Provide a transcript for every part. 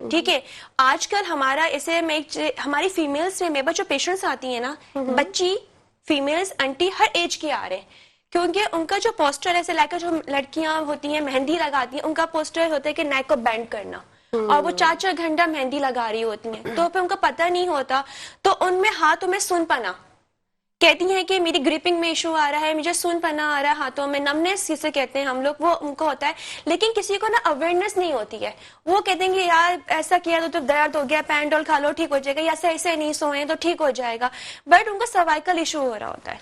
ٹھیک ہے. آج کل ہمارا اسے ہماری فیمیلس میں میرے پاس جو پیشنٹس آتی ہیں نا, بچی فیمیلس انٹی ہر ایج کی آ رہے ہیں, کیونکہ ان کا جو پوسٹر ایسے لائک جو لڑکیاں ہوتی ہیں مہندی لگاتی ہیں, ان کا پوسٹر ہوتا ہے کہ نیک کو بینڈ کرنا, اور وہ 4 گھنٹہ مہندی لگا رہی ہوتی ہیں, تو پھر ان کو پتہ نہیں ہوتا, تو ان میں ہاتھوں میں سن پنا کہتی ہیں کہ میری گریپنگ میں ایشو آ رہا ہے, مجھے سن پنا آ رہا ہے ہاتھوں میں, نمنس جسے کہتے ہیں ہم لوگ, وہ ان کو ہوتا ہے. لیکن کسی کو نا اویئرنیس نہیں ہوتی ہے, وہ کہتے ہیں کہ یار ایسا کیا تو درد ہو گیا, پینڈول کھا لو ٹھیک ہو جائے گا, یا ایسے نہیں سوئیں تو ٹھیک ہو جائے گا, بٹ ان کو سروائکل ایشو ہو رہا ہوتا ہے.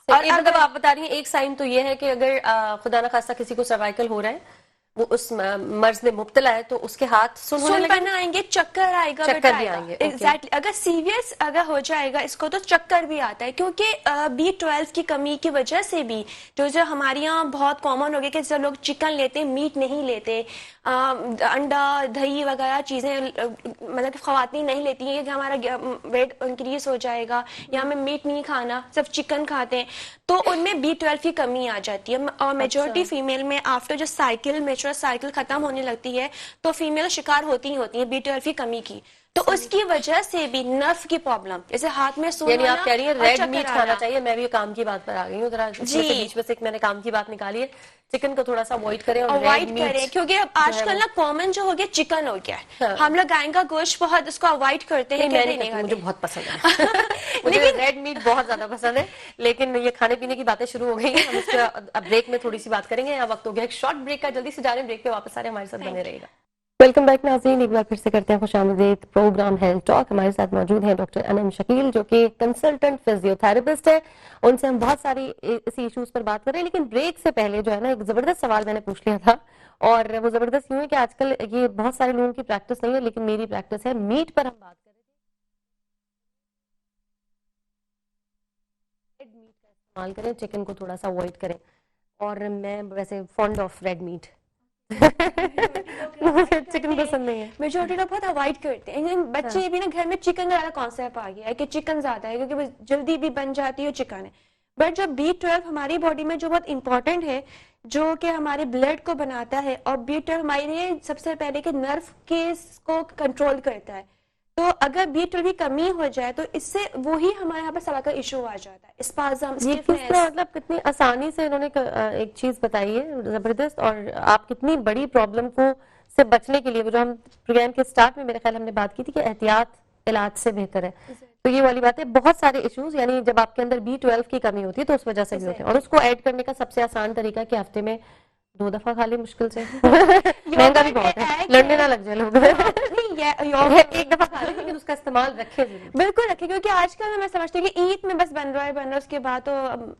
اور مطلب آپ بتا رہی ہیں ایک سائن تو یہ ہے کہ اگر خدا نخواستہ کسی کو سروائکل ہو رہا ہے, وہ اس مرض میں مبتلا ہے, تو اس کے ہاتھ سن پنا آئیں گے, چکر آئے گا, چکر بھی آئیں گے. ایگزیکٹلی. اگر سیریس اگر ہو جائے گا اس کو تو چکر بھی آتا ہے, کیونکہ B12 کی کمی کی وجہ سے بھی جو ہمارے یہاں بہت کامن ہو گیا کہ جب لوگ چکن لیتے, میٹ نہیں لیتے, انڈا دہی وغیرہ چیزیں مطلب کہ خواتین نہیں لیتی ہیں کہ ہمارا ویٹ انکریز ہو جائے گا, یا ہمیں میٹ نہیں کھانا, صرف چکن کھاتے ہیں, تو ان میں B12 کی کمی آ جاتی ہے. اور میجورٹی فیمیل میں آفٹر جو میچور سائیکل ختم ہونے لگتی ہے تو فیمیل شکار ہوتی ہیں B12 کی کمی کی, تو اس کی وجہ سے بھی نرف کی پرابلم, جیسے ہاتھ میں سون یعنی ہونا آپ کہہ رہی ہیں اور ریڈ چکر میٹ آنا. کھانا چاہیے. میں بھی کام کی بات پر آ گئی ہوں, ذرا بیچ میں سے میں نے کام کی بات نکالی ہے, چکن کو تھوڑا سا اوائڈ کریں اور ریڈ اوائڈ میٹ, کریں, کیونکہ اب آج کل نا کامن جو ہو گیا چکن ہو گیا ہے, ہم لوگ گائے کا گوشت بہت اس کو اوائڈ کرتے ہیں, میں کہتے نہیں نہیں کرتی, مجھے کھاتے. بہت پسند ہے. مجھے ریڈ میٹ بہت زیادہ پسند ہے, لیکن یہ کھانے پینے کی باتیں شروع ہو گئی ہیں, ہم اس کا اب بریک میں تھوڑی سی بات کریں گے. وقت ہو گیا ایک شارٹ بریک کا, جلدی سے جا رہے ہیں بریک پہ, واپس آ رہے ہیں, ہمارے ساتھ بنے رہے گا. ویلکم بیک ناظرین, ایک بار پھر سے کرتے ہیں خوش آمدید پروگرام ہیلتھ ٹاک. ہمارے ساتھ موجود ہیں ڈاکٹر انم شکیل, جو کہ کنسلٹنٹ فزیو تھراپسٹ ہے. ان سے ہم بہت ساری اسی ایشوز پر بات کر رہے ہیں, لیکن بریک سے پہلے جو ہے نا ایک زبردست سوال میں نے پوچھ لیا تھا, اور وہ زبردست یوں ہے کہ آج کل یہ بہت سارے لوگوں کی پریکٹس نہیں ہے, لیکن میری پریکٹس ہے. میٹ پر ہم بات کر رہے تھے, ریڈ میٹ کا استعمال کریں, چکن کو تھوڑا سا اوائڈ کریں, اور میں ویسے fond of red meat, chicken پسند نہیں ہے. میجورٹی لوگ بہت اوائڈ کرتے ہیں, بچے بھی نا گھر میں چکن کا زیادہ کانسیپٹ آ گیا ہے کہ چکن زیادہ ہے کیونکہ وہ جلدی بھی بن جاتی ہے, چکن ہے. بٹ جو B12 ہماری باڈی میں جو بہت امپورٹنٹ ہے, جو کہ ہمارے بلڈ کو بناتا ہے, اور B12 ہمارے لیے سب سے پہلے کہ نرو کیس کو کنٹرول کرتا ہے, تو اگر B12 کی کمی ہو جائے تو اس سے وہی ہمارے یہاں پر سرائیکل ایشو آ جاتا ہے, اسپازم, اسٹفنس. مطلب کتنی آسانی سے انہوں نے ایک چیز بتائی ہے زبردست, اور آپ کتنی بڑی پرابلم کو سے بچنے کے لیے, جو ہم پروگرام کے سٹارٹ میں میرے خیال ہم نے بات کی تھی کہ احتیاط علاج سے بہتر ہے, تو یہ والی بات ہے. بہت سارے ایشوز, یعنی جب آپ کے اندر B12 کی کمی ہوتی ہے تو اس وجہ سے بھی ہوتے ہیں, اور اس کو ایڈ کرنے کا سب سے آسان طریقہ کہ ہفتے میں 2 دفعہ کھا لیں مشکل سے. مہنگا بھی بہت ہے, لڑنے نہ لگ جائے لوگ. ایک دفعہ کھا لیں, لیکن اس کا استعمال رکھے ضرور. بالکل رکھے, کیونکہ آج کل میں سمجھتی ہوں کہ عید میں بس بن رہا ہے, اس کے بعد تو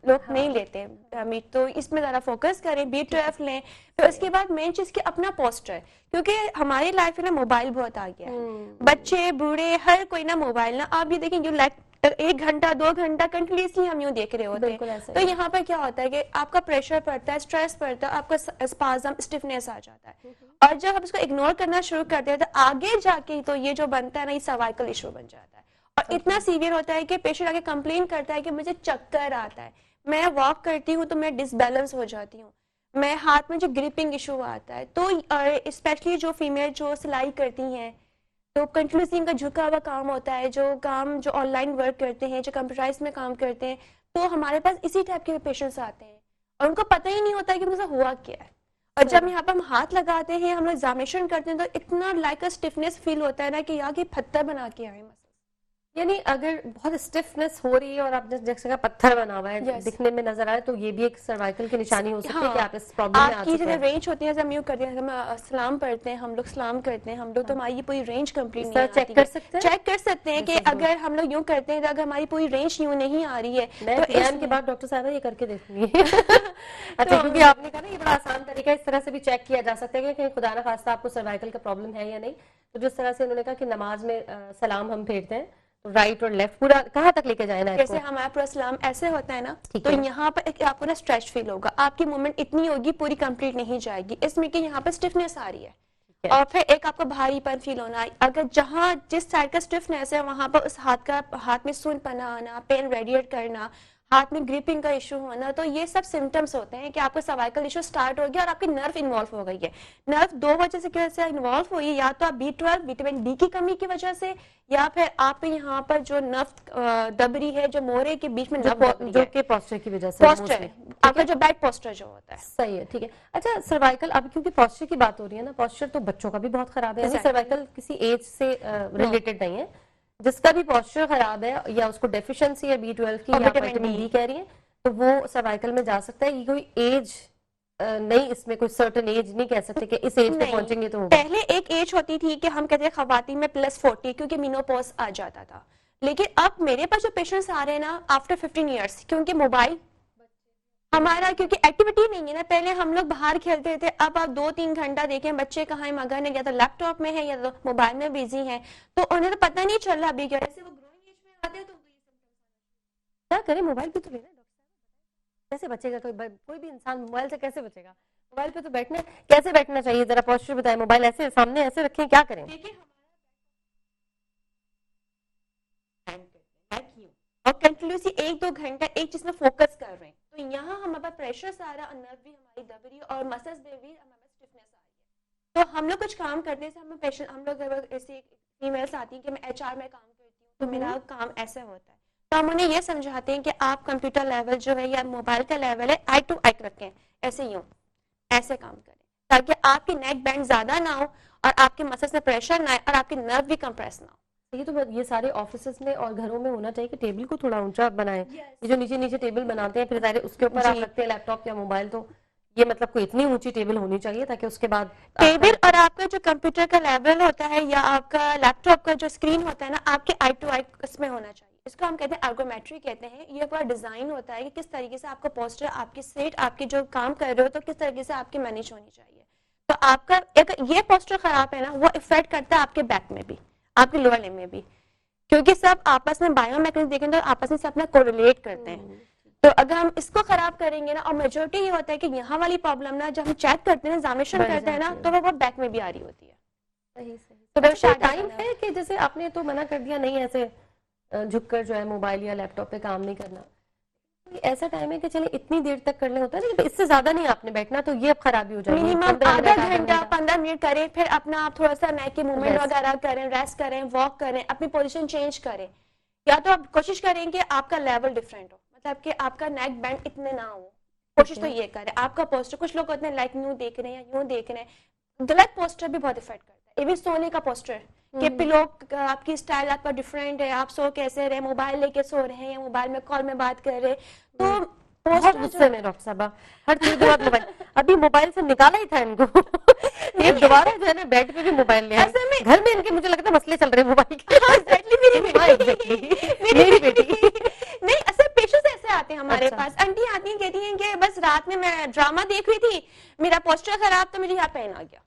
لوگ نہیں لیتے میٹ, تو اس میں ذرا فوکس کریں, B12 لیں. پھر اس کے بعد مین چیز کہ اپنا پوسچر, کیونکہ ہماری لائف میں نا موبائل بہت آ گیا ہے, بچے بوڑھے ہر کوئی نا موبائل, نا آپ یہ دیکھیں جو 1 گھنٹہ 2 گھنٹہ کنٹینیوسلی ہم یوں دیکھ رہے ہوتے ہیں, تو یہاں پر کیا ہوتا ہے کہ آپ کا پریشر پڑتا ہے, اسٹریس پڑتا ہے, آپ کا اسپازم, اسٹفنس آ جاتا ہے, اور جب ہم اس کو اگنور کرنا شروع کرتے ہیں تو آگے جا کے تو یہ جو بنتا ہے نا, یہ سروائکل ایشو بن جاتا ہے, اور اتنا سیویئر ہوتا ہے کہ پیشنٹ آگے کمپلین کرتا ہے کہ مجھے چکر آتا ہے, میں واک کرتی ہوں تو میں ڈس بیلنس ہو جاتی ہوں, میں ہاتھ میں جو گریپنگ ایشو آتا ہے. تو اسپیشلی جو فیمیل جو سلائی کرتی ہیں, تو کنٹینیوسلی ان کا جھکا ہوا کام ہوتا ہے, جو آن لائن ورک کرتے ہیں, جو کمپیوٹرائز میں کام کرتے ہیں, تو ہمارے پاس اسی ٹائپ کے پیشنٹس آتے ہیں, اور ان کو پتہ ہی نہیں ہوتا کہ مجھے ہوا کیا ہے. اور جب یہاں پہ ہم ہاتھ لگاتے ہیں, ہم لوگ ایگزامینیشن کرتے ہیں, تو اتنا لائک اسٹفنس فیل ہوتا ہے نا کہ یہاں کی پتھر بنا کے آئے. یعنی اگر بہت اسٹفنس ہو رہی ہے اور آپ جیسے کا پتھر بنا ہوا ہے دکھنے میں نظر آئے, تو یہ بھی ایک سروائکل کی نشانی ہو سکتی ہے کہ آپ اس پرابلم میں آ چکے ہیں. آپ کی رینج ہوتی ہے, ہم یوں کرتے ہیں, ہم سلام پڑھتے ہیں, ہم لوگ سلام کرتے ہیں, ہم لوگ تو ہماری پوری رینج کمپلیٹ نہیں آتی ہے. چیک کر سکتے ہیں کہ اگر ہم لوگ یوں کرتے ہیں تو اگر ہماری پوری رینج یوں نہیں آ رہی ہے, میں پروگرام کے بعد ڈاکٹر صاحبہ یہ کر کے دیکھوں گی. اچھا, کیونکہ آپ نے کہا نا یہ بڑا آسان طریقہ, اس طرح سے بھی چیک کیا جا سکتا ہے کہ خدا نہ خواستہ آپ کو سروائکل کا پرابلم ہے یا نہیں. تو جس طرح سے انہوں نے کہا کہ نماز میں سلام ہم پھیرتے ہیں, رائٹ اور لیفٹ پورا کہاں تک لے کے جائے نا, جیسے ہمارا پورا سلام ایسے ہوتا ہے نا, تو یہاں پر آپ کو نا اسٹریچ فیل ہوگا, آپ کی موومنٹ اتنی ہوگی پوری کمپلیٹ نہیں جائے گی, اس میں کہ یہاں پر اسٹفنس آ رہی ہے. اور پھر ایک آپ کو بھاری پن فیل ہونا, اگر جہاں جس سائڈ کا اسٹفنس ہے وہاں پر اس ہاتھ میں سون پنا آنا, پین ریڈیٹ کرنا, ہاتھ میں گریپنگ کا ایشو ہونا, تو یہ سب سمٹمس ہوتے ہیں کہ آپ کا سروائکل ایشو سٹارٹ ہو گیا اور آپ کی نرو انوالو ہو گئی ہے. نرو دو وجہ سے کیسے انوالو ہوئی, یا تو آپ B12 وٹامن ڈی کی کمی کی وجہ سے, یا پھر آپ یہاں پر جو نرو دبری ہے, جو مورے کے بیچ میں نرو دبری جو ہے, کہ پوسچر کی وجہ سے پوسچر, آپ کا جو بیڈ پوسچر جو ہوتا ہے. صحیح ہے, ٹھیک ہے. اچھا سروائکل, اب کیونکہ پوسچر کی بات ہو رہی ہے نا, پوسچر تو بچوں کا بھی بہت خراب ہے, یعنی سروائکل کسی ایج سے ریلیٹڈ نہیں ہے, جس کا بھی پوسچر خراب ہے یا اس کو ڈیفیشنسی ہے B12 کی یا وٹامن ڈی کہہ رہی ہیں, تو وہ سروائکل میں جا سکتا ہے. یہ کوئی ایج نہیں, اس میں کوئی سرٹن ایج نہیں کہہ سکتے کہ اس ایج پہ پہنچیں گے تو ہوگا. پہلے ایک ایج ہوتی تھی کہ ہم کہتے ہیں خواتین میں +40 کیونکہ مینوپوز آ جاتا تھا, لیکن اب میرے پاس جو پیشنٹس آ رہے ہیں نا آفٹر 15 ایئرس, کیونکہ موبائل ہمارا کیونکہ ایکٹیویٹی نہیں ہے نا, پہلے ہم لوگ باہر کھیلتے تھے, اب آپ 2-3 گھنٹہ دیکھیں بچے کہاں ہیں, مگن ہے, یا تو لیپ ٹاپ میں ہے یا تو موبائل میں بزی ہیں, تو انہیں تو پتہ نہیں چل رہا ابھی کیسے وہ گروئنگ ایج میں آتے ہیں. تو کیا کریں, موبائل بھی تو لینا ہے ڈاکٹر صاحب, کیسے بچے گا کوئی بھی انسان موبائل سے کیسے بچے گا؟ موبائل پہ تو بیٹھنا, کیسے بیٹھنا چاہیے ذرا پوسچر بتائیں, موبائل ایسے سامنے ایسے رکھیں, کیا کریں؟ اور کنٹینیوسلی 1-2 گھنٹہ ایک چیز میں فوکس کر رہے ہیں, تو یہاں ہمارا پریشر سارا نرو بھی, ہماری دبری اور مسلز میں بھی ہمارا اسٹفنس آ رہی ہے. تو ہم لوگ کچھ کام کرنے سے ہم لوگ ایسے فیمیلس آتی ہیں کہ میں HR میں کام کرتی ہوں, تو میرا کام ایسے ہوتا ہے, تو ہم انہیں یہ سمجھاتے ہیں کہ آپ کمپیوٹر لیول جو ہے یا موبائل کا لیول ہے آئی ٹو آئی رکھیں, ایسے ہی ہوں, ایسے کام کریں تاکہ آپ کی نیک بینڈ زیادہ نہ ہو اور آپ کے مسلز میں پریشر نہ آئے اور آپ کی نرو بھی کمپریس نہ ہو. یہ تو یہ سارے آفیسز میں اور گھروں میں ہونا چاہیے کہ ٹیبل کو تھوڑا اونچا بنائیں. یہ جو نیچے ٹیبل بناتے ہیں, پھر ظاہر اس کے اوپر آپ رکھتے ہیں لیپ ٹاپ یا موبائل, تو یہ مطلب کوئی اتنی اونچی ٹیبل ہونی چاہیے تاکہ اس کے بعد ٹیبل اور آپ کا جو کمپیوٹر کا لیول ہوتا ہے یا آپ کا لیپ ٹاپ کا جو اسکرین ہوتا ہے نا, آپ کے آئی ٹو آئی اس میں ہونا چاہیے. اس کو ہم کہتے ہیں ارگومیٹری کہتے ہیں. یہ پورا ڈیزائن ہوتا ہے کہ کس طریقے سے آپ کا پوسچر, آپ کی سیٹ, آپ کے جو کام کر رہے ہو تو کس طریقے سے آپ کی مینیج ہونی چاہیے. تو آپ کا یہ پوسچر خراب ہے نا, وہ افیکٹ کرتا ہے آپ کے بیک میں بھی, آپ کے لوور لمب میں بھی, کیونکہ سب آپس میں بایو میکنزم دیکھیں تو آپس میں سے اپنا کوریلیٹ کرتے ہیں. تو اگر ہم اس کو خراب کریں گے نا, اور میجورٹی یہ ہوتا ہے کہ یہاں والی پرابلم نا جب ہم چیک کرتے ہیں, ایگزامینیشن کرتے ہیں نا, تو وہ بیک میں بھی آ رہی ہوتی ہے. تو ٹائم ہے کہ جیسے آپ نے تو منع کر دیا نہیں ایسے جھک کر جو ہے موبائل یا لیپ ٹاپ پہ کام نہیں کرنا, ایسا ٹائم ہے کہ چلے اتنی دیر تک کر لیں, ہوتا ہے نا اس سے زیادہ نہیں آپ نے بیٹھنا, تو یہ اب خرابی ہو جائے گی. منیمم آدھا گھنٹہ 15 منٹ کریں, پھر اپنا آپ تھوڑا سا نیک کی موومنٹ وغیرہ کریں, ریسٹ کریں, واک کریں, اپنی پوزیشن چینج کریں, یا تو آپ کوشش کریں کہ آپ کا لیول ڈفرینٹ ہو, مطلب کہ آپ کا نیک بینڈ اتنے نہ ہو, کوشش تو یہ کریں. آپ کا پوسچر, کچھ لوگ ہوتے ہیں لائک یوں دیکھ رہے ہیں یا یوں دیکھ رہے ہیں, غلط پوسچر بھی بہت افیکٹ کرتا ہے. ایون سونے کا پوسچر کہ پلو, آپ کی اسٹائل آپ کا ڈفرینٹ ہے, آپ سو کیسے رہے, موبائل لے کے سو رہے ہیں یا موبائل میں کال میں بات کر رہے, تو بہت غصے میں ڈاکٹر صاحبہ, ہر چیز کے بعد موبائل. ابھی موبائل سے نکالا ہی تھا ان کو, یہ دوبارہ جو ہے نا بیڈ پہ بھی موبائل لے آئے. گھر میں ان کے مجھے لگتا ہے مسئلے چل رہے ہیں موبائل کے. میری بیٹی نہیں, اصل پیشنٹس ایسے آتے ہیں ہمارے پاس, آنٹی آتی ہیں کہتی ہیں کہ بس رات میں ڈرامہ دیکھ رہی تھی, میرا پوسچر خراب, تو مجھے یہاں پین آ گیا.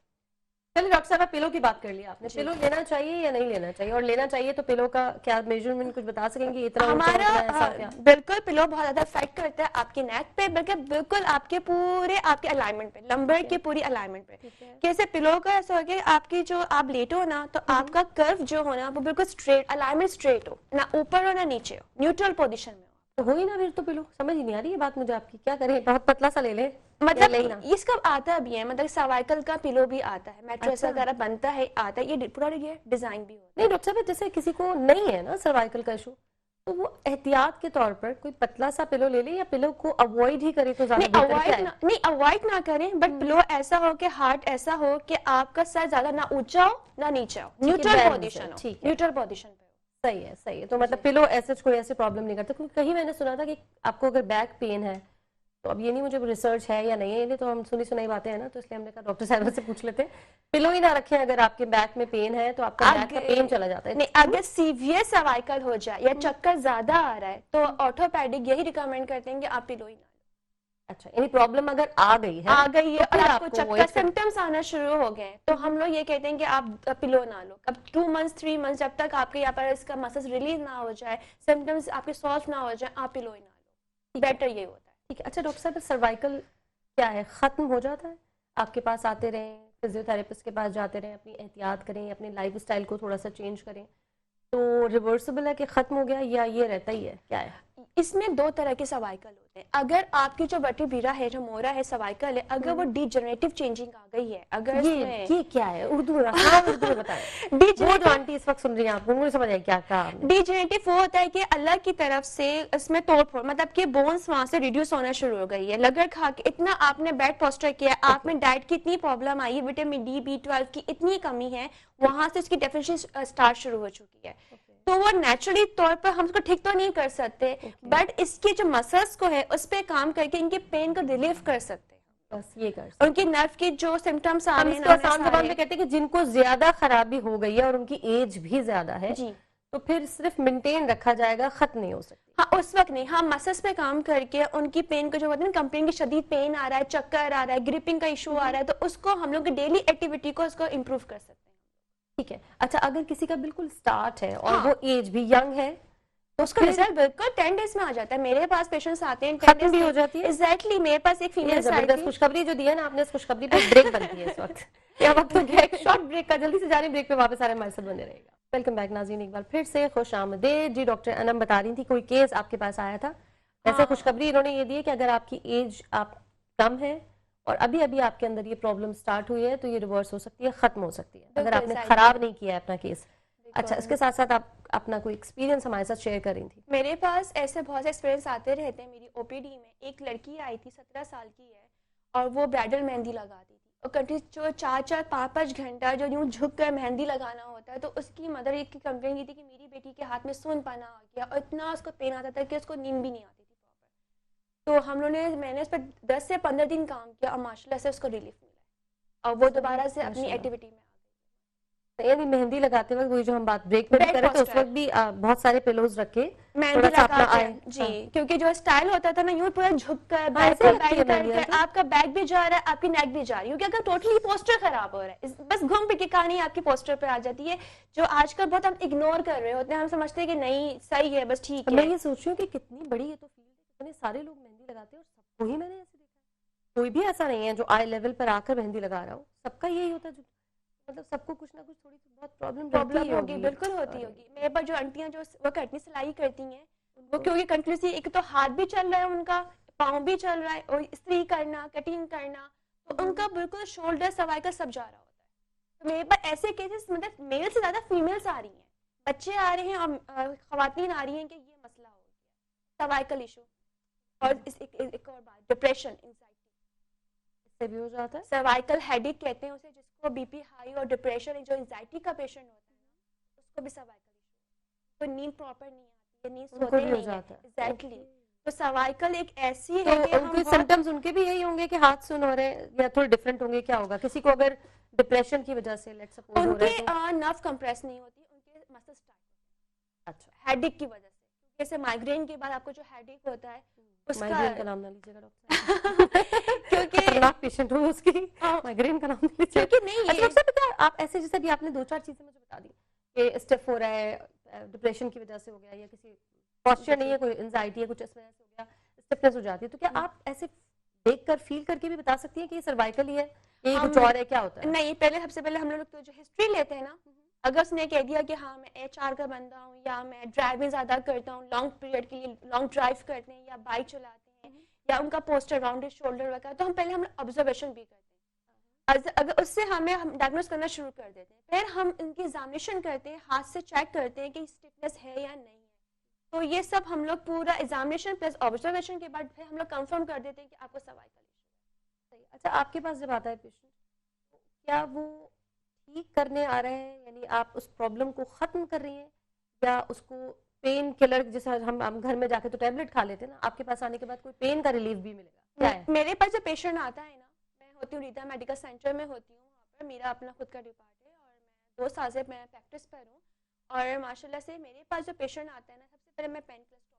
چلیے ڈاکٹر صاحب, پلو کی بات کر لی آپ نے, پلو لینا چاہیے یا نہیں لینا چاہیے, اور لینا چاہیے تو پلو کا کیا میجرمنٹ کچھ بتا سکیں گے؟ اتنا ہمارا بالکل پلو بہت زیادہ افیکٹ کرتا ہے آپ کی نیک پہ, بلکہ بالکل آپ کے پورے آپ کے الائنمنٹ پہ, لمبر کی پوری الائنمنٹ پہ. کیسے پلو کا ایسا ہو کہ آپ کی جو آپ لیٹو نا, تو آپ کا کرو جو ہونا وہ بالکل اسٹریٹ, الائنمنٹ اسٹریٹ ہو, نہ اوپر ہو نہ نیچے ہو, نیوٹرل پوزیشن میں ہو. تو ہوئی نا پھر تو پلو, سمجھ نہیں آ رہی ہے بات مجھے آپ کی, کیا کریں, بہت پتلا سا لے لیں, مطلب اس کا آتا بھی ہے, مطلب سروائکل کا پلو بھی آتا ہے, میٹریس وغیرہ بنتا ہے, آتا ہے, یہ پورا یہ ڈیزائن بھی ہوتا ہے. نہیں ڈاکٹر صاحب, جیسے کسی کو نہیں ہے نا سروائکل کا ایشو, تو وہ احتیاط کے طور پر کوئی پتلا سا پلو لے لے, یا پلو کو اوائڈ ہی کرے تو زیادہ بہتر ہے؟ نہیں اوائڈ نہ کریں, بٹ پلو ایسا ہو کہ ہارڈ ایسا ہو کہ آپ کا سر زیادہ نہ اونچا ہو نہ نیچے ہو, نیوٹرل پوزیشن ہو, نیوٹرل پوزیشن پہ. صحیح ہے, صحیح ہے. تو مطلب پلو ایسے کوئی ایسے پرابلم نہیں کرتا, کیونکہ کہیں میں نے سنا تھا کہ آپ کو اگر بیک پین ہے, تو اب یہ نہیں مجھے ریسرچ ہے یا نہیں ہے, یہ تو ہم سنی باتیں ہیں نا, تو اس لیے ہم نے کہا ڈاکٹر صاحبہ سے پوچھ لیتے ہیں. پلو ہی نہ رکھیں اگر آپ کے بیک میں پین ہے, تو آپ کا بیک کا پین چلا جاتا ہے. نہیں, اگر سیویئر سروائکل ہو جائے یا چکر زیادہ آ رہا ہے, تو آرتھوپیڈک یہی ریکمینڈ کرتے ہیں کہ آپ پلو ہی نہ لیں. اچھا, یعنی پرابلم اگر آ گئی ہے اور آپ کو چکر سمٹمس آنا شروع ہو گئے, تو ہم لوگ یہ کہتے ہیں کہ آپ پلو نہ لو. اب 2 months 3 months جب تک آپ کے یہاں پر اس کا مسلس ریلیز نہ ہو جائے, سمٹمس آپ کے سالو نہ ہو جائے, آپ پلو ہی نہ لو, بیٹر یہ ہوتا ہے. ٹھیک ہے. اچھا ڈاکٹر صاحب, سروائکل کیا ہے, ختم ہو جاتا ہے؟ آپ کے پاس آتے رہیں, فزیو تھراپسٹ کے پاس جاتے رہیں, اپنی احتیاط کریں, اپنے لائف اسٹائل کو تھوڑا سا چینج کریں, تو ریورسبل ہے کہ ختم ہو گیا, یا یہ رہتا ہی ہے, کیا ہے؟ اس میں دو طرح کے سروائکل ہوتے ہیں. اگر آپ کی جو ورٹیبرا ہے، جو مورا ہے، سروائکل ہے، اگر وہ ڈی جنریٹو چینجنگ آ گئی ہے، اگر اس میں یہ کیا ہے؟ اردو میں بتائیں. وہ جو آنٹی اس وقت سن رہی ہیں آپ کو مجھے سمجھ آئی کیا کہا آپ نے. ڈی جنریٹو وہ ہوتا ہے کہ اللہ کی طرف سے اس میں توڑ پھوڑ، مطلب کہ بونس وہاں سے ریڈیوس ہونا شروع ہو گئی ہے. لگر کھا کے اتنا آپ نے بیڈ پوسچر کیا، آپ میں ڈائٹ کی اتنی پرابلم آئی ہے، وٹامن ڈی B12 کی اتنی کمی ہے، وہاں سے اس کی ڈیفیشنسی اسٹارٹ شروع ہو چکی ہے. تو وہ نیچرلی طور پر ہم اس کو ٹھیک تو نہیں کر سکتے، بٹ اس کے جو مسلس کو ہے اس پہ کام کر کے ان کے پین کو ریلیف کر سکتے ہیں. بس یہ کر سکتے ان کی نرو کی جو سمٹمس آ ہم رہے اس ہیں کو آسان زبان میں کہتے ہیں کہ جن کو زیادہ خرابی ہو گئی ہے اور ان کی ایج بھی زیادہ ہے جی، تو پھر صرف مینٹین رکھا جائے گا، ختم نہیں ہو سکتی. ہاں اس وقت نہیں، ہم مسلس پہ کام کر کے ان کی پین کو جو ہوتا ہے نا، کمپلین کی شدید پین آ رہا ہے، چکر آ رہا ہے، گریپنگ کا ایشو آ رہا ہے، تو اس کو ہم لوگ ڈیلی ایکٹیویٹی کو اس کو امپروو کر سکتے ہیں. ٹھیک ہے. اچھا اگر کسی کا بالکل سٹارٹ ہے اور ہاں. وہ ایج بھی ینگ ہے تو اس کا رزلٹ بالکل 10 days میں آ جاتا ہے. میرے پاس پیشنٹس آتے ہیں 10 ختم days بھی میں. ہو جاتی ہے. ایگزیکٹلی میرے پاس ایک یہ فیمیل آئی زبردست تھی. خوشخبری جو دی ہے نا آپ نے، اس خوشخبری پہ بریک بنتی ہے اس وقت. یا وقت تو کیا ایک شارٹ بریک کا، جلدی سے جا رہے ہیں بریک پہ، واپس آ رہے ہیں ہمارے ساتھ بنے رہے گا. ویلکم بیک ناظرین، ایک بار پھر سے خوش آمدید. جی ڈاکٹر انم بتا رہی تھی کوئی کیس آپ کے پاس آیا تھا. ویسے خوشخبری انہوں نے یہ دی ہے کہ اگر آپ کی ایج آپ کم ہے اور ابھی ابھی آپ کے اندر یہ پرابلم سٹارٹ ہوئی ہے تو یہ ریورس ہو سکتی ہے، ختم ہو سکتی ہے اگر آپ نے خراب نہیں کیا ہے اپنا کیس. اچھا اس کے ساتھ ساتھ آپ اپنا کوئی ایکسپیرینس ہمارے ساتھ شیئر کر رہی تھی. میرے پاس ایسے بہت سے ایکسپیرینس آتے رہتے ہیں. میری OPD میں ایک لڑکی آئی تھی، 17 سال کی ہے، اور وہ برائڈل مہندی لگاتی تھی اور کنٹینیو 4-5 گھنٹہ جو یوں جھک کر مہندی لگانا ہوتا ہے. تو اس کی مدر ایک کی کمپلین کی تھی کہ میری بیٹی کے ہاتھ میں سون پانا آ گیا اور اتنا اس کو پین آتا تھا کہ اس کو نیند بھی نہیں آتی تھی پراپر. تو میں نے اس پر 10 سے 15 دن کام کیا اور ماشاء اللہ سے اس کو ریلیف ملا اور وہ دوبارہ سے اپنی ایکٹیویٹی میں. یعنی مہندی لگاتے وقت وہی جو ہم بات بریک پہ بھی کرے تو اس وقت بھی بہت سارے پلوز رکھے مہندی لگا کے. جی کیونکہ جو اسٹائل ہوتا تھا نا، یوں پورا جھک کر بیک کر کے آپ کا بیک بھی جا رہا ہے، آپ کی نیک بھی جا رہی ہے، کیونکہ اگر ٹوٹلی پوسچر خراب ہو رہا ہے، بس گھوم پہ کی کہانی آپ کی پوسچر پہ آ جاتی ہے، جو آج کل بہت ہم اگنور کر رہے ہوتے ہیں. ہم سمجھتے ہیں کہ نہیں صحیح ہے، بس ٹھیک ہے. میں یہ سوچ رہی ہوں کہ کتنی بڑی یہ تو فیلڈ ہے، کتنے سارے لوگ مہندی لگاتے ہیں اور سب کو ہی میں نے ایسے دیکھا ہے. کوئی بھی ایسا نہیں ہے جو آئی لیول پر آ کر مہندی لگا رہا ہو، سب کا یہی ہوتا ہے. مطلب سب کو کچھ نہ کچھ تھوڑی سی بہت پرابلم ہوگی، بالکل ہوتی ہوگی. میرے پاس جو آنٹیاں جو وہ کٹنی سلائی کرتی ہیں، وہ کیونکہ کنٹینیوسلی ایک تو ہاتھ بھی چل رہا ہے ان کا، پاؤں بھی چل رہا ہے، اور استری کرنا، کٹنگ کرنا، تو ان کا بالکل شولڈر سوائکل سب جا رہا ہوتا ہے. تو میرے پاس ایسے کیسز مطلب میل سے زیادہ فیمیلس آ رہی ہیں، بچے آ رہے ہیں اور خواتین آ رہی ہیں کہ یہ مسئلہ ہو گیا، سوائکل ایشو. اور ایک اور بات، ڈپریشن، انزائٹی سے بھی ہو جاتا ہے. سروائکل ہیڈیک کہتے ہیں اسے، جس کو BP ہائی اور ڈپریشن، جو انزائٹی کا پیشنٹ ہوتا ہے نا، اس کو بھی سروائکل ایشو. تو نیند پراپر نہیں آتی ہے، نیند سوتے نہیں ہیں. ایگزیکٹلی. تو سروائکل ایک ایسی ہے کہ ان کے سمپٹمز ان کے بھی یہی ہوں گے کہ ہاتھ سن ہو رہے ہیں یا تھوڑے ڈفرینٹ ہوں گے؟ کیا ہوگا کسی کو اگر ڈپریشن کی وجہ سے لیٹ سپوز ہو رہا ہے ان کے نرو کمپریس نہیں ہوتی، ان کے مسلز ٹائٹ. اچھا ہیڈیک کی وجہ سے، جیسے مائگرین کے بعد آپ کو جو ہیڈیک ہوتا ہے اس کا مائگرین کا نام نہ لیجیے گا ڈاکٹر، کیونکہ خطرناک پیشنٹ ہوں اس کی. مائگرین کا نام لیجیے. کیونکہ نہیں اچھا ڈاکٹر صاحب آپ ایسے جیسے بھی آپ نے 2-4 چیزیں مجھے بتا دی کہ اسٹیف ہو رہا ہے، ڈپریشن کی وجہ سے ہو گیا، یا کسی پوسچر نہیں ہے، کوئی انزائٹی ہے، کچھ اس وجہ سے ہو گیا، اسٹفنس ہو جاتی ہے، تو کیا آپ ایسے دیکھ کر فیل کر کے بھی بتا سکتی ہیں کہ یہ سروائکل ہی ہے، یہ کچھ اور ہے، کیا ہوتا ہے؟ نہیں، پہلے سب سے پہلے ہم لوگ تو جو ہسٹری لیتے ہیں نا، اگر اس نے کہہ دیا کہ ہاں میں HR کا بندہ ہوں، یا میں ڈرائیونگ زیادہ کرتا ہوں، لانگ پیریڈ کے لیے لانگ ڈرائیو کرتے ہیں یا بائک چلاتے ہیں، یا ان کا پوسچر راؤنڈ شولڈر وغیرہ، تو ہم پہلے آبزرویشن بھی کرتے ہیں. اگر اس سے ہمیں ڈائگنوز کرنا شروع کر دیتے ہیں، پھر ہم ان کی ایگزامینیشن کرتے ہیں، ہاتھ سے چیک کرتے ہیں کہ اسٹفنس ہے یا نہیں ہے. تو یہ سب ہم لوگ پورا ایگزامینیشن پلس آبزرویشن کے بعد پھر ہم لوگ کنفرم کر دیتے ہیں کہ آپ کو سروائکل ایشو ہے. اچھا آپ کے پاس جب آتا ہے پیشنٹ، کیا وہ ٹھیک کرنے آ رہے ہیں، یعنی آپ اس پرابلم کو ختم کر رہی ہیں، یا اس کو پین کلر جیسے ہم گھر میں جا کے تو ٹیبلٹ کھا لیتے ہیں نا، آپ کے پاس آنے کے بعد کوئی پین کا ریلیف بھی ملے گا؟ کیا ہے میرے پاس جو پیشنٹ آتا ہے نا، میں ہوتی ہوں ریتا میڈیکل سینٹر میں ہوتی ہوں، وہاں پر میرا اپنا خود کا ڈپارٹ ہے، اور میں 2 سال سے میں پریکٹس پر ہوں. اور ماشاء اللہ سے میرے پاس جو پیشنٹ آتا ہے نا، سب سے پہلے میں پین کلر اسٹاپ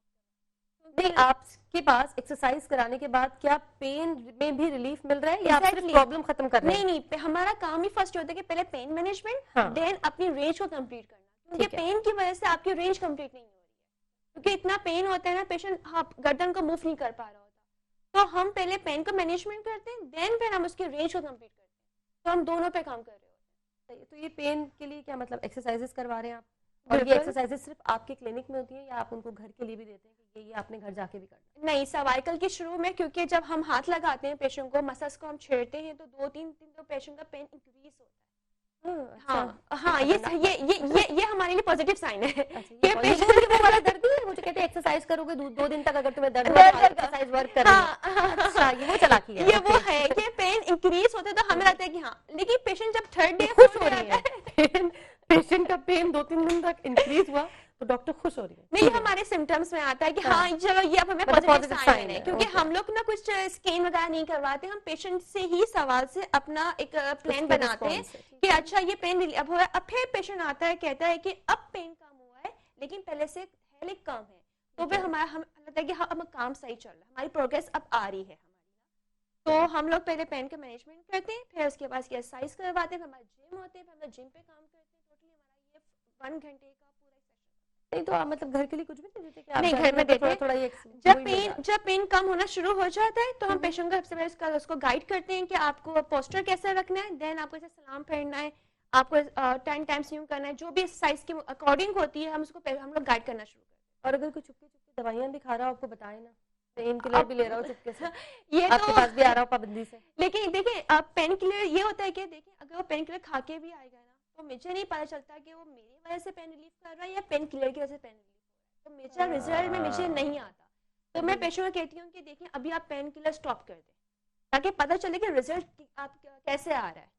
کروں. نہیں، آپ کے پاس ایکسرسائز کرانے کے بعد کیا پین میں بھی ریلیف مل رہا ہے یا آپ صرف پرابلم ختم کر رہے ہیں؟ نہیں، ہمارا کام ہی فرسٹ ہوتا ہے کہ پہلے پین مینجمنٹ، دین اپنی رینج کو کمپلیٹ کرنا، کیونکہ پین کی وجہ سے آپ کی رینج کمپلیٹ نہیں ہو رہی ہے، کیونکہ اتنا پین ہوتا ہے نا، پیشنٹ گردن کو موو نہیں کر پا رہا ہوتا. تو ہم پہلے پین کو مینجمنٹ کرتے ہیں، دین پھر ہم اس کی رینج کو کمپلیٹ کرتے ہیں. تو ہم دونوں پہ کام کر رہے ہوتے ہیں. تو یہ پین کے لیے کیا مطلب ایکسرسائزز کروا رہے ہیں آپ؟ اور یہ بالکل ایکسرسائزز صرف آپ کے کلینک میں ہوتی ہیں یا آپ ان کو گھر کے لیے بھی دیتے ہیں کہ یہ آپ نے گھر جا کے بھی کرنا نہیں سروائکل کے شروع میں کیونکہ جب ہم ہاتھ لگاتے ہیں پیشنٹ کو مسلس کو ہم چھیڑتے ہیں تو 2-3 دن تو پیشنٹ کا پین انکریز ہوتا ہے. ہے؟ ہاں ہاں یہ ہمارے لیے پازیٹیو سائن ہے اچھا کہ یہ وہ والا درد نہیں ہے وہ جو کہتے ہیں ایکسرسائز کرو گے 2 دن تک اگر تمہیں درد ہوا تو ایکسرسائز ورک کر رہی ہے. اچھا یہ وہ چلاکی ہے. یہ وہ ہے کہ پین انکریز ہوتا ہے تو ہمیں لگتا ہے کہ ہاں لیکن پیشنٹ جب تھرڈ ڈے خوش ہو رہی ہے پیشنٹ کا پین 2-3 دن تک انکریز ہوا تو ڈاکٹر خوش ہو رہی ہے. نہیں ہمارے سمٹمس میں آتا ہے کہ ہاں چلو یہ اب ہمیں مطلب پازیٹیو positive سائن sign ہے ہے. کیونکہ ہم لوگ نا کچھ اسکین وغیرہ نہیں کرواتے ہم پیشنٹ سے ہی سوال سے اپنا ایک پلان بناتے ہیں کہ اچھا یہ پین اب ہوا اب پھر پیشنٹ آتا ہے کہتا ہے کہ اب پین کم ہوا ہے لیکن پہلے سے ہیلک کم ہے تو پھر ہمارا ہم لگتا ہے کہ ہاں اب کام صحیح چل رہا ہے ہماری پروگریس اب آ رہی ہے ہماری تو ہم لوگ پہلے پین کا مینجمنٹ کرتے ہیں پھر اس کے بعد ایکسرسائز کرواتے ہیں پھر ہمارے جم ہوتے ہیں پھر ہم جم پہ کام کرتے ہیں ٹوٹلی ہمارا یہ 1 گھنٹے کا پورا سیشن. نہیں تو آپ مطلب گھر کے لیے کچھ بھی نہیں دیتے کہ آپ نہیں گھر میں دیتے تھوڑا ہیں یہ جب پین کم ہونا شروع ہو جاتا ہے تو ہم پیشنٹ کو سب سے پہلے اس کو گائڈ کرتے ہیں کہ آپ کو پوسچر کیسا رکھنا ہے دین آپ کو اسے سلام پھیرنا ہے آپ کو 10 ٹائمس یوں کرنا ہے جو بھی ایکسرسائز کے اکارڈنگ ہوتی ہے ہم اس کو ہم لوگ گائڈ کرنا شروع کرتے ہیں. اور اگر کوئی چپکے چپکے دوائیاں بھی کھا رہا ہو آپ کو بتائیں نا پین کلر بھی لے رہا ہو چپکے سے یہ آپ کے پاس بھی آ رہا ہو پابندی سے لیکن دیکھیں پین کلر یہ ہوتا ہے کہ دیکھیں اگر وہ پین کلر کھا کے بھی آئے گا نا تو مجھے نہیں پتا چلتا کہ وہ میری وجہ سے پین ریلیف کر رہا ہے یا پین کلر کی وجہ سے پین ریلیف کر رہا ہے تو میجر رزلٹ میں مجھے نہیں آتا تو میں پیشنٹ کو کہتی ہوں کہ دیکھیں ابھی آپ پین کلر اسٹاپ کر دیں تاکہ پتہ چلے کہ رزلٹ آپ کیسے آ رہا ہے.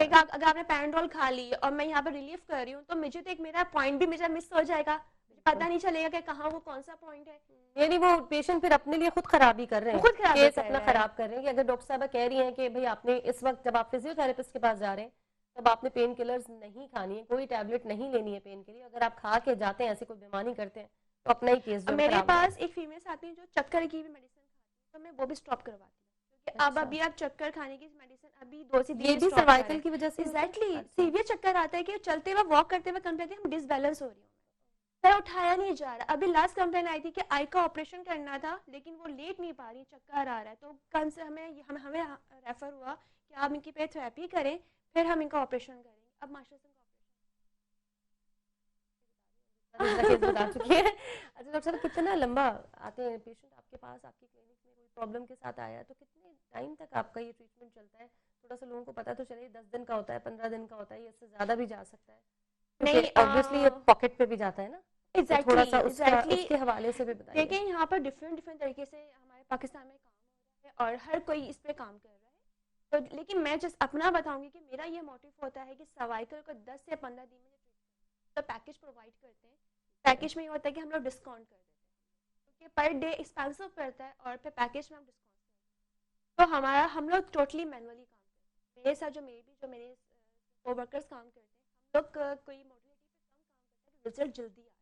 اگر آپ نے پینڈول کھا لی اور میں یہاں پہ ریلیف کر رہی ہوں تو مجھے تو ایک میرا پوائنٹ بھی میرا مس ہو جائے گا پتہ نہیں چلے گا کہ کہاں وہ کون سا پوائنٹ ہے. یعنی وہ پیشنٹ پھر اپنے لیے خود خرابی کر رہے ہیں خود خرابی کیس کر اپنا رہا ہے. خراب کر رہے ہیں کہ اگر ڈاکٹر صاحبہ کہہ رہی ہیں کہ بھئی آپ نے اس وقت جب آپ فزیو تھراپسٹ کے پاس جا رہے ہیں تب آپ نے پین کلرز نہیں کھانی ہے کوئی ٹیبلٹ نہیں لینی ہے پین کے لیے اگر آپ کھا کے جاتے ہیں ایسی کوئی بیماری کرتے ہیں تو اپنا ہی کیس جو میرے پاس ایک فیمیلس آتی ہیں جو چکر کی بھی میڈیسن کھاتی ہیں تو میں وہ بھی اسٹاپ کرواتی ہوں کیونکہ ابھی آپ چکر کھانے کی میڈیسن ابھی 2 سے 3 یہ دن بھی اسٹاپ کریں. سروائکل کی وجہ سے ایگزیکٹلی سیویئر چکر آتا ہے کہ چلتے ہوئے واک کرتے ہوئے کمپلیٹ ہم ڈس بیلنس ہو رہی ہوں سر اٹھایا نہیں جا رہا ابھی لاسٹ کمپلین آئی تھی کہ آئی کا آپریشن کرنا تھا لیکن وہ لیٹ نہیں پا رہی چکر آ رہا ہے تو کل سے ہمیں ریفر ہوا کہ آپ ان کی پہ تھراپی کریں پھر ہم ان کا آپریشن کریں گے. اب ماشاء اللہ بتا چکی ہے. اچھا ڈاکٹر صاحب کتنا لمبا آتے ہیں پیشنٹ آپ کے پاس آپ کی کلینک میں کوئی پرابلم کے ساتھ آیا ہے تو کتنے ٹائم تک آپ کا یہ ٹریٹمنٹ چلتا ہے تھوڑا سا لوگوں کو پتا تو چلے 10 دن کا ہوتا ہے 15 دن کا ہوتا ہے یا اس سے زیادہ بھی جا سکتا ہے کیونکہ obviously یہ پاکٹ پہ بھی جاتا ہے نا تھوڑا سا اس کے حوالے سے بھی بتائیے. دیکھیں یہاں پر ڈفرینٹ طریقے سے ہمارے پاکستان میں کام ہو رہا ہے اور ہر کوئی اس پہ کام کر رہا ہے تو لیکن میں جس اپنا بتاؤں گی کہ میرا یہ موٹیو ہوتا ہے کہ سروائکل کو 10 سے 15 دن میں تو پیکیج پرووائڈ کرتے ہیں پیکیج میں یہ ہوتا ہے کہ ہم لوگ ڈسکاؤنٹ کر دیتے ہیں کیونکہ پر ڈے ایکسپینسو پڑتا ہے اور پھر پیکیج میں ہم ڈسکاؤنٹ کرتے ہیں تو ہم لوگ ٹوٹلی مینولی کام کرتے ہیں میرے ساتھ جو میرے کو ورکرس کام کرتے ہیں ہم لوگ کوئی موٹیوٹی پہ کم کام کرتے ہیں رزلٹ جلدی آ جائے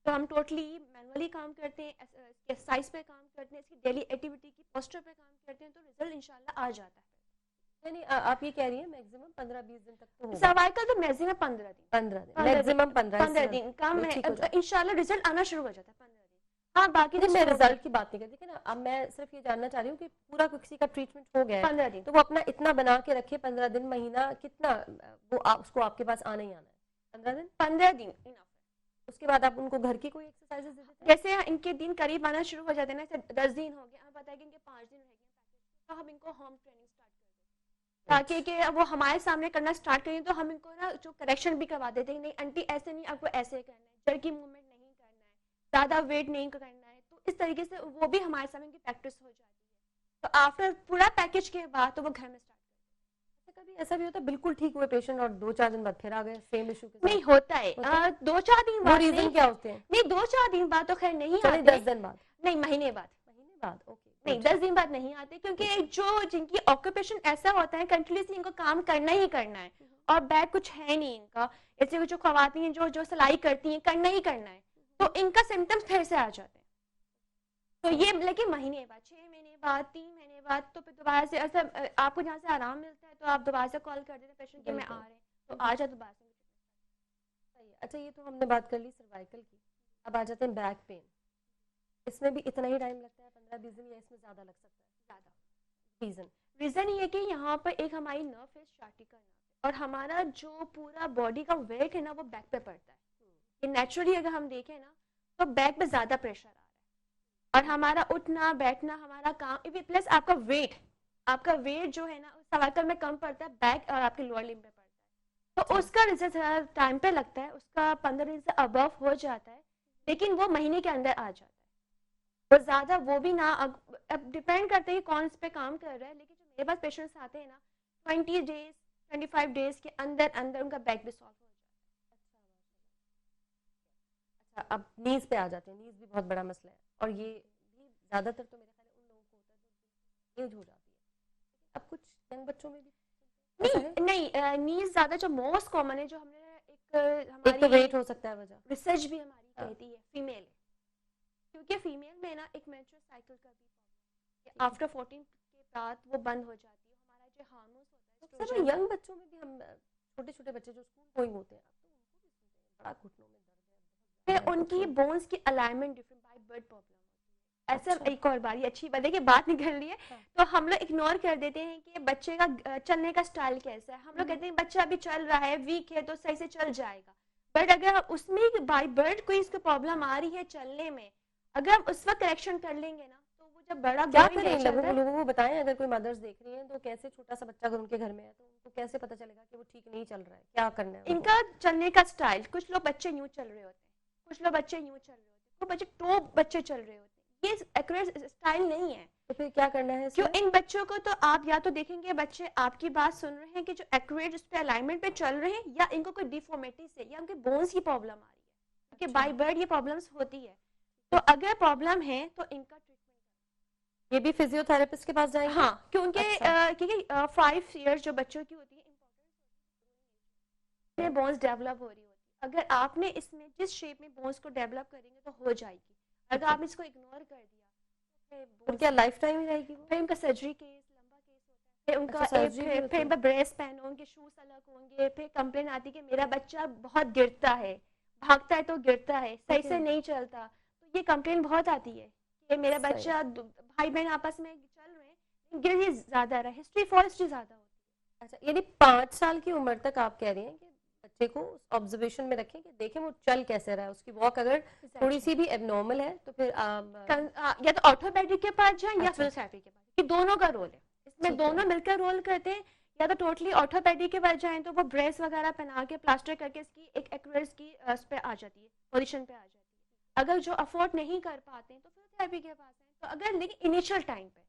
تو ہم ٹوٹلی مینولی کام کرتے ہیں ایکسرسائز پہ کام کرتے ہیں اس کی ڈیلی ایکٹیویٹی کی پوسچر پہ کام کرتے ہیں تو رزلٹ انشاءاللہ آ جاتا ہے. یعنی آپ یہ کہہ رہی ہیں میکسیمم 15-20 دن تک تو ہوگا سروائکل تو میکسیمم 15 دن میکسیمم 15 دن کام ٹھیک ہو جاتا ہے. انشاءاللہ رزلٹ آنا شروع ہو جاتا ہے 15 دن. ہاں باقی نہیں میں رزلٹ کی بات نہیں کرتی کہ نا اب میں صرف یہ جاننا چاہ رہی ہوں کہ پورا کسی کا ٹریٹمنٹ ہو گیا ہے 15 دن تو وہ اپنا اتنا بنا کے رکھے 15 دن مہینہ کتنا وہ اس کو آپ کے پاس آنا ہی آنا ہے 15 دن اس کے بعد آپ ان کو گھر کی کوئی ایکسرسائز دیتے ہیں جیسے ان کے دن قریب آنا شروع ہو جاتے ہیں نا جیسے 10 دن ہو گئے ہمیں پتا ہے کہ ان کے 5 دن رہ گئے تو ہم ان کو ہوم ٹریننگ اسٹارٹ کر دیں تاکہ کہ وہ ہمارے سامنے کرنا اسٹارٹ کریں تو ہم ان کو نا جو کریکشن بھی کروا دیتے ہیں نہیں انٹی ایسے نہیں آپ کو ایسے کرنا ہے جڑ کی موومنٹ نہیں کرنا ہے زیادہ ویٹ نہیں کرنا ہے تو اس طریقے سے وہ بھی ہمارے سامنے کی پریکٹس ہو جاتی ہے تو آفٹر پورا پیکج کے بعد تو وہ گھر میں اسٹارٹ کبھی ایسا بھی ہوتا ہے بالکل ٹھیک ہوئے پیشنٹ اور 2-4 دن بعد پھر آ گئے سیم ایشو کے ساتھ نہیں ہوتا ہے 2-4 دن وہ بعد ریزن کیا ہوتے ہیں نہیں 2-4 دن بعد تو خیر نہیں چلے آتے 10 دن بعد نہیں مہینے بعد اوکے نہیں 10 دن بعد نہیں آتے کیونکہ جو جن کی آکوپیشن ایسا ہوتا ہے کنٹینیوسلی ان کو کام کرنا ہی کرنا ہے اور بیک کچھ ہے نہیں ان کا ایسے جو خواتین جو سلائی کرتی ہیں کرنا ہی کرنا ہے تو ان کا سمٹمس پھر سے آ جاتے ہیں تو یہ لیکن مہینے بعد 6 مہینے بعد 3 مہینے بعد تو پھر دوبارہ سے ایسا آپ کو جہاں سے آرام ملتا ہے تو آپ دوبارہ سے کال کر دیتے پیشنٹ کہ میں آ رہے ہیں تو آ جائے دوبارہ سے. اچھا یہ تو ہم نے بات کر لی سروائکل کی اب آ جاتے ہیں بیک پین اس میں بھی اتنا ہی ٹائم لگتا ہے 15-20 دن یا اس میں زیادہ لگ سکتا ہے زیادہ ریزن یہ کہ یہاں پر ایک ہماری نرو ہے سciatica نرو اور ہمارا جو پورا باڈی کا ویٹ ہے نا وہ بیک پہ پڑتا ہے یہ نیچرلی اگر ہم دیکھیں نا تو بیک پہ زیادہ پریشر آ رہا ہے، اور ہمارا اٹھنا بیٹھنا ہمارا کام پلس آپ کا ویٹ جو ہے نا سوائکل میں کم پڑتا ہے، بیک اور آپ کے لوور لمب پہ پڑتا ہے، تو اس کا رزلٹ ٹائم پہ لگتا ہے، اس کا 15 دن سے ابو ہو جاتا ہے، لیکن وہ مہینے کے اندر آ جاتا ہے. اور زیادہ وہ بھی نہ اب ڈپینڈ کرتے ہیں کون اس پہ کام کر رہا ہے، لیکن جو میرے پاس پیشنٹس آتے ہیں نا 20 ڈیز 25 ڈیز کے اندر اندر ان کا بیک بھی سالو ہو جاتا اچھا اب نیز پہ آ جاتے ہیں. نیز بھی بہت بڑا مسئلہ ہے اور یہ بھی زیادہ تر تو میرے خیال ہے ان لوگوں کو ہوتا ہے جو ایج ہو جاتی ہے. اب کچھ ینگ بچوں میں بھی ایسا ہے. ہے. نہیں نیز زیادہ جو موسٹ کامن ہے، جو ہم نے ایک ایک تو ہماری ویٹ ہو سکتا ہے وجہ. ریسرچ بھی ہماری کہتی ہے فیمیل، کیونکہ فیمیل میں نا ایک مینسٹرل سائیکل کا بھی آفٹر 14 کے بعد وہ بند ہو جاتی ہے. ہمارا جو ہارمونس ہوتا ہے سر ینگ بچوں میں بھی ہم چھوٹے چھوٹے بچے جو اسکول گوئنگ ہوتے ہیں تو ان کو بھی سنتے ہیں بڑا گھٹنوں میں درد ہے، پھر ان کی بونس کی alignment different by bird problem ہوتی ہے. ایسا اچھا. ایک اور باری اچھی بات ہے کہ بات نکل رہی ہے تو ہم لوگ اگنور کر دیتے ہیں کہ بچے کا چلنے کا سٹائل کیسا ہے. ہم لوگ کہتے ہیں بچہ ابھی چل رہا ہے، ویک ہے تو صحیح سے چل جائے گا، بٹ اگر اس میں بائی برڈ کوئی اس کو پرابلم آ رہی ہے چلنے میں، اگر ہم اس وقت کریکشن کر لیں گے نا تو وہ جب بڑا کیا گروئنگ کریں ایج چلتا ہے. لوگوں کو بتائیں اگر کوئی مدرس دیکھ رہی ہیں تو کیسے چھوٹا سا بچہ اگر ان کے گھر میں ہے تو ان کو کیسے پتا چلے گا کہ وہ ٹھیک نہیں چل رہا ہے، کیا کرنا ہے ان ان کو. کا چلنے کا سٹائل، کچھ لوگ بچے یوں چل رہے ہوتے ہیں، کچھ لوگ بچے یوں چل رہے ہوتے ہیں، کچھ بچے ٹوپ بچے چل رہے ہوتے ہیں. یہ ایکوریٹ سٹائل نہیں ہے. تو پھر کیا کرنا ہے اس کیوں میں. ان بچوں کو تو آپ یا تو دیکھیں گے بچے آپ کی بات سن رہے ہیں کہ جو ایکوریٹ اس پہ الائنمنٹ پہ چل رہے ہیں، یا ان کو کوئی ڈیفارمیٹی سے یا ان کے بونس کی پرابلم آ رہی ہے، کیونکہ بائی برڈ یہ پرابلمس ہوتی ہے. تو اگر پرابلم ہے تو ان کا ٹریٹمنٹ یہ بھی فزیو تھراپسٹ کے پاس جائیں گے. ہاں، کیونکہ اچھا. کیونکہ 5 ایئرس جو بچوں کی ہوتی ہے میں بونس ڈیولپ ہو رہی ہوتی ہے. اگر آپ نے اس میں جس شیپ میں بونس کو ڈیولپ کریں گے تو ہو جائے گی. اگر آپ نے اس کو اگنور کر دیا پھر کیا لائف ٹائم ہی رہے گی وہ. پھر ان کا سرجری کیس لمبا کیس ہوتا ہے، پھر ان کا اچھا سرجری بھی ہوتی پھر ہے. بریس پہن ہوں گے، شوز الگ ہوں گے، پھر کمپلین آتی کہ میرا بچہ بہت گرتا ہے، بھاگتا ہے تو گرتا ہے، صحیح سے نہیں چلتا. تو یہ کمپلین بہت آتی ہے کہ میرا صحیح. بچہ بھائی بہن آپس میں چل رہے ہیں گر یہ زیادہ رہا ہے. ہسٹری فالسٹری زیادہ ہوتی ہے. اچھا یعنی 5 سال کی عمر تک آپ کہہ رہی ہیں کہ بچے کو آبزرویشن میں رکھیں کہ دیکھیں وہ چل کیسے رہا ہے، اس کی واک اگر تھوڑی سی بھی اب نارمل ہے تو پھر یا تو آرتھوپیڈک کے پاس جائیں یا اچھا. فزیوتھراپی کے پاس، یہ دونوں کا رول ہے اس میں، ٹھیک ہے. دونوں مل کر رول کرتے ہیں. یا تو ٹوٹلی آرتھوپیڈک کے پاس جائیں تو وہ بریس وغیرہ پہنا کے پلاسٹر کر کے اس کی ایک ایکوریٹ کی اس پہ آ جاتی ہے، پوزیشن پہ آ جاتی ہے. اگر جو افورڈ نہیں کر پاتے ہیں تو فزیوتھراپی کے پاس ہیں. تو اگر لیکن انیشیل ٹائم پہ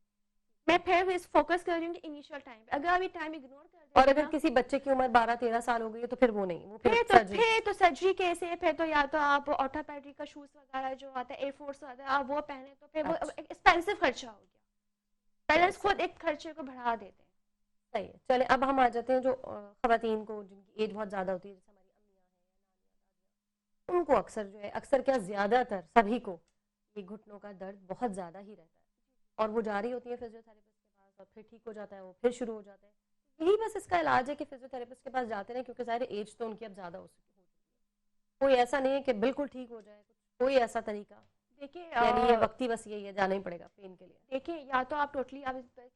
میں پھر فوکس کر رہی ہوں کہ انیشیل ٹائم پہ اگر ابھی ٹائم اگنور کر اور دیں اگر نا کسی بچے کی عمر 12-13 سال ہو گئی ہے تو پھر وہ نہیں، وہ پھر پھر سرجری. تو سرجری کیسے، پھر تو یا تو آپ آرتھوپیڈک کا شوز وغیرہ جو آتا ہے ایئر فورس آتا ہے آپ وہ پہنے تو پھر وہ ایکسپینسو خرچہ ہو گیا. پیرنٹس خود ایک خرچے کو بڑھا دیتے ہیں. صحیح ہے. چلیں اب ہم آ جاتے ہیں جو خواتین کو جن کی ایج بہت زیادہ ہوتی ہے، جیسے ہماری امیاں ہیں، ان کو اکثر جو ہے اکثر کیا زیادہ تر سبھی کو یہ گھٹنوں کا درد بہت زیادہ ہی رہتا ہے اور وہ جا رہی ہوتی ہے فزیو تھراپسٹ کے پاس اور پھر ٹھیک ہو جاتا ہے، وہ پھر شروع ہو جاتا ہے. یہی بس اس کا علاج ہے کہ فزیو تھراپسٹ کے پاس جاتے رہیں کیونکہ ظاہر ایج تو ان کی اب زیادہ ہو چکی ہے. کوئی ایسا نہیں ہے کہ بالکل ٹھیک ہو جائے، کوئی ایسا طریقہ دیکھیے یعنی یہ وقتی بس یہی ہے جانا ہی پڑے گا پین کے لیے. دیکھیے یا تو آپ ٹوٹلی آپ دیکھیے مزے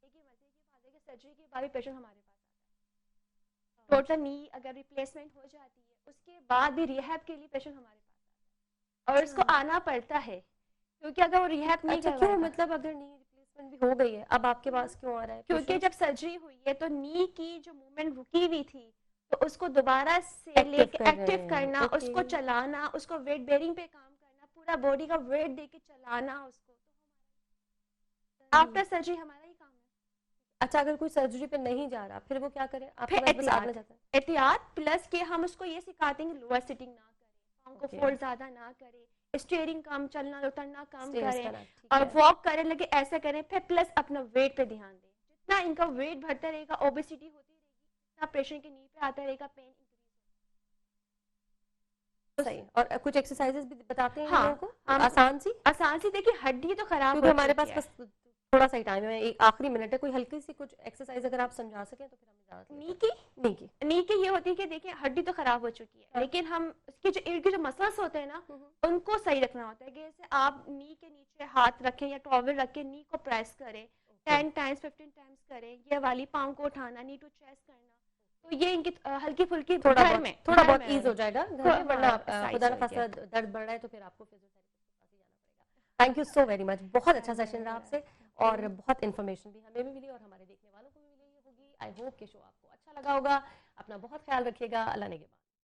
کی بات ہے کہ سرجری کے بعد بھی پیشنٹ ہمارے پاس آتا ہے. ٹوٹل نی اگر ریپلیسمنٹ ہو جاتی ہے اس کے بعد بھی ریہیب کے لیے پیشنٹ ہمارے پاس آتا ہے اور اس کو آنا پڑتا ہے کیونکہ اگر وہ ریہیب نہیں اچھا کروائے کیوں گا. مطلب اگر نی ریپلیسمنٹ بھی ہو گئی ہے اب آپ کے پاس کیوں آ رہا ہے کیونکہ پیشنٹ؟ جب سرجری ہوئی ہے تو نی کی جو موومنٹ رکی ہوئی تھی تو اس کو دوبارہ سے لے کے ایکٹیو کرنا، اس کو چلانا، اس کو ویٹ بیئرنگ پہ کام کرنا، پورا باڈی کا ویٹ دے کے چلانا اس کو، تو آفٹر سرجری ہمارا ہی کام ہے. اچھا اگر کوئی سرجری پہ نہیں جا رہا پھر وہ کیا کرے؟ آپ کے پھر پاس بس آنا چاہتا ہے. احتیاط پلس کہ ہم اس کو یہ سکھاتے ہیں کہ لوور سٹنگ نہ کرے، پاؤں کو فولڈ زیادہ نہ کرے، اسٹیئرنگ کم، چلنا اترنا کم کریں اور واک کریں لیکن ایسا کریں. پھر پلس اپنا ویٹ پہ دھیان دیں. جتنا ان کا ویٹ بڑھتا رہے گا اوبیسٹی ہوتی رہے گی، اتنا پریشر کے نی پہ آتا رہے گا، پین صحیح. اور کچھ ایکسرسائزز بھی بتاتے ہیں ہاں لوگوں کو آسان سی، آسان سی. دیکھیے ہڈی تو خراب کیونکہ ہو ہمارے چکی پاس ہے. بس تھوڑا سا ہی ٹائم ہے، ایک آخری منٹ ہے، کوئی ہلکی سی کچھ ایکسرسائز اگر آپ سمجھا سکیں تو پھر ہم اجازت لیتے ہیں. نی کی یہ ہوتی ہے کہ دیکھیں ہڈی تو خراب ہو چکی ہے لیکن ہم اس کے جو ارد گرد جو مسلس ہوتے ہیں نا ان کو صحیح رکھنا ہوتا ہے. کہ جیسے آپ نی کے نیچے ہاتھ رکھیں یا ٹاول رکھ کے نی کو پریس کریں 10 ٹائمز 15 ٹائمز کریں. یہ والی پاؤں کو اٹھانا، نی ٹو چیسٹ کرنا، تو یہ ان کی ہلکی پھلکی تھوڑا گھر میں بہت گھر میں ایز ہو جائے گا گھر ہاں، میں، ورنہ ہاں، خدا size نخواستہ ہو گیا۔ درد بڑھ رہا ہے تو پھر آپ کو فزیوتھراپسٹ کے پاس ہی جانا پڑے گا. Thank you so very much, بہت اچھا سیشن رہا آپ سے اور بہت انفارمیشن بھی ہمیں بھی ملی اور ہمارے دیکھنے والوں کو بھی ملی ہوگی. آئی ہوپ کہ شو آپ کو اچھا لگا ہوگا. اپنا بہت خیال رکھیے گا. اللہ نگہبان.